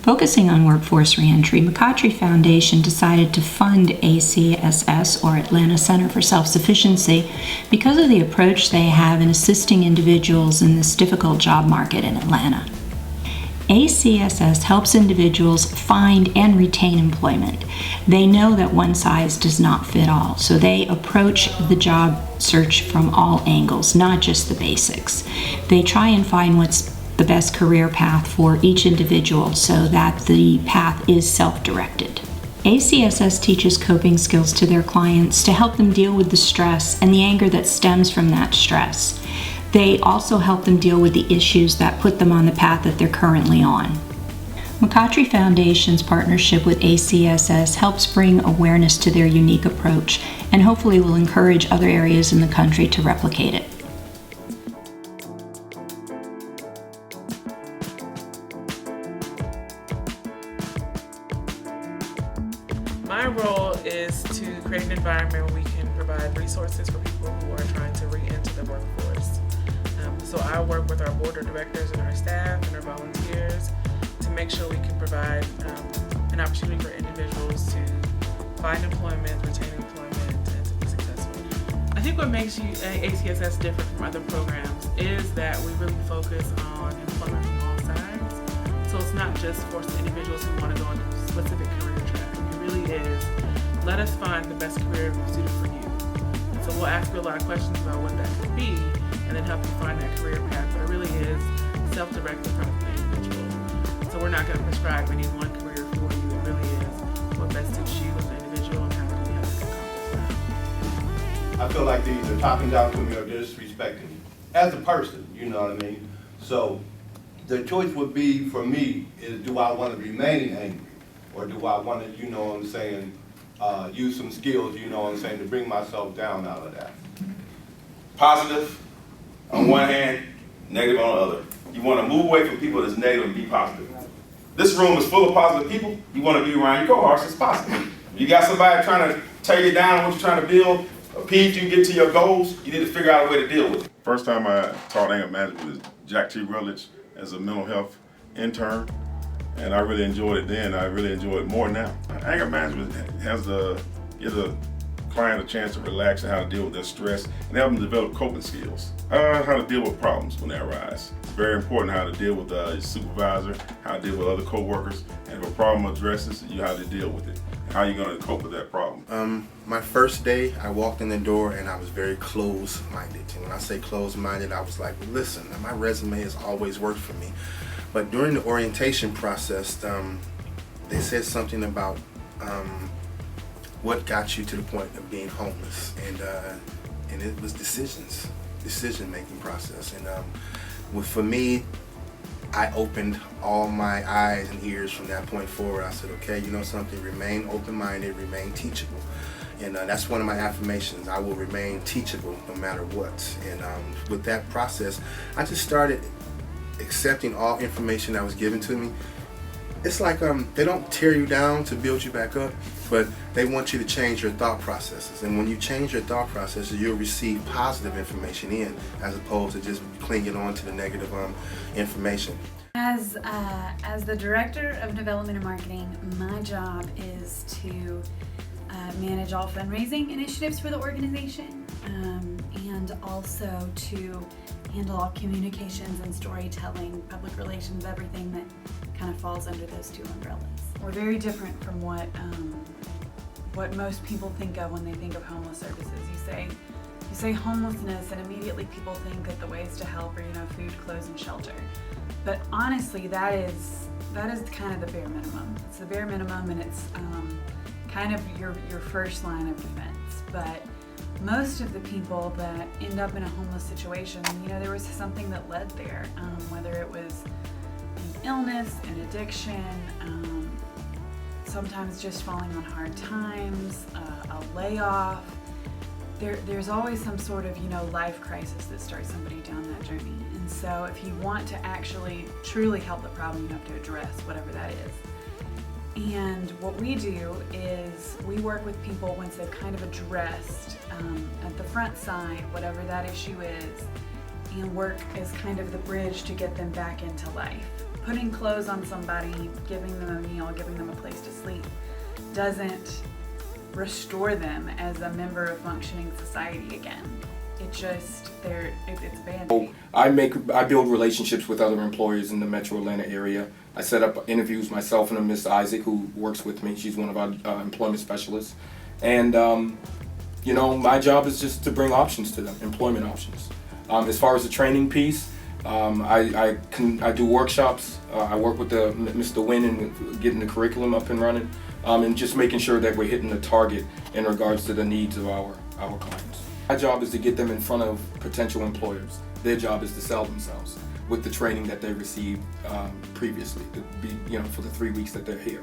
Focusing on workforce reentry, McCottry Foundation decided to fund ACSS, or Atlanta Center for Self-Sufficiency, because of the approach they have in assisting individuals in this difficult job market in Atlanta. ACSS helps individuals find and retain employment. They know that one size does not fit all, so they approach the job search from all angles, not just the basics. They try and find what's the best career path for each individual so that the path is self-directed. ACSS teaches coping skills to their clients to help them deal with the stress and the anger that stems from that stress. They also help them deal with the issues that put them on the path that they're currently on. McCottry Foundation's partnership with ACSS helps bring awareness to their unique approach and hopefully will encourage other areas in the country to replicate it. My role is to create an environment where we can provide resources for people who are trying to re-enter the workforce. So I work with our board of directors and our staff and our volunteers to make sure we can provide an opportunity for individuals to find employment, retain employment, and to be successful. I think what makes ACSS different from other programs is that we really focus on employment from all sides. So it's not just for individuals who want to go on a specific career track. It really is, let us find the best career suited for you. And so we'll ask you a lot of questions about what that could be, and then help you find that career path. But it really is self-directed from the individual. So we're not going to prescribe any one career for you. It really is what best suits you as an individual and how can we help you accomplish that. I feel like they're either talking down to me or disrespecting me as a person, you know what I mean? So the choice would be for me is, do I want to remain angry, or do I want to, you know what I'm saying, use some skills, you know what I'm saying, to bring myself down out of that. Positive on one hand, negative on the other. You want to move away from people that's negative and be positive. This room is full of positive people. You want to be around your cohorts that's positive. You got somebody trying to tear you down on what you're trying to build, impede you get to your goals, you need to figure out a way to deal with it. First time I taught anger management is Jack T. Rutledge as a mental health intern, and I really enjoyed it then. I really enjoy it more now. Anger management gives a client a chance to relax and how to deal with their stress and help them develop coping skills. How to deal with problems when they arise. It's very important how to deal with your supervisor, how to deal with other co-workers, and if a problem addresses you, how to deal with it, and how you're going to cope with that problem. My first day, I walked in the door and I was very closed-minded. And when I say closed-minded, I was like, listen, my resume has always worked for me. But during the orientation process, they said something about what got you to the point of being homeless, and it was decision-making process. And for me, I opened all my eyes and ears from that point forward. I said, okay, you know something, remain open-minded, remain teachable. And that's one of my affirmations. I will remain teachable no matter what. And with that process, I just started accepting all information that was given to me. It's like they don't tear you down to build you back up, but they want you to change your thought processes. And when you change your thought processes, you'll receive positive information in, as opposed to just clinging on to the negative information. As the Director of Development and Marketing, my job is to manage all fundraising initiatives for the organization, and also to handle all communications and storytelling, public relations, everything that kind of falls under those two umbrellas. We're very different from what most people think of when they think of homeless services. You say homelessness, and immediately people think that the ways to help are, food, clothes, and shelter. But honestly, that is kind of the bare minimum. It's the bare minimum, and it's kind of your first line of defense. But most of the people that end up in a homeless situation, there was something that led there, whether it was an illness, an addiction, sometimes just falling on hard times, a layoff. There's always some sort of, life crisis that starts somebody down that journey. And so if you want to actually truly help the problem, you have to address whatever that is. And what we do is we work with people once they've kind of addressed at the front side whatever that issue is, and work as kind of the bridge to get them back into life. putting clothes on somebody, giving them a meal, giving them a place to sleep doesn't restore them as a member of functioning society again. It just, it's a band-aid. I build relationships with other employers in the metro Atlanta area. I set up interviews myself and Miss Isaac, who works with me. She's one of our employment specialists. And, you know, my job is just to bring options to them, employment options. As far as the training piece, I do workshops. I work with Mr. Wynn in getting the curriculum up and running, and just making sure that we're hitting the target in regards to the needs of our clients. My job is to get them in front of potential employers. Their job is to sell themselves with the training that they received previously, for the 3 weeks that they're here.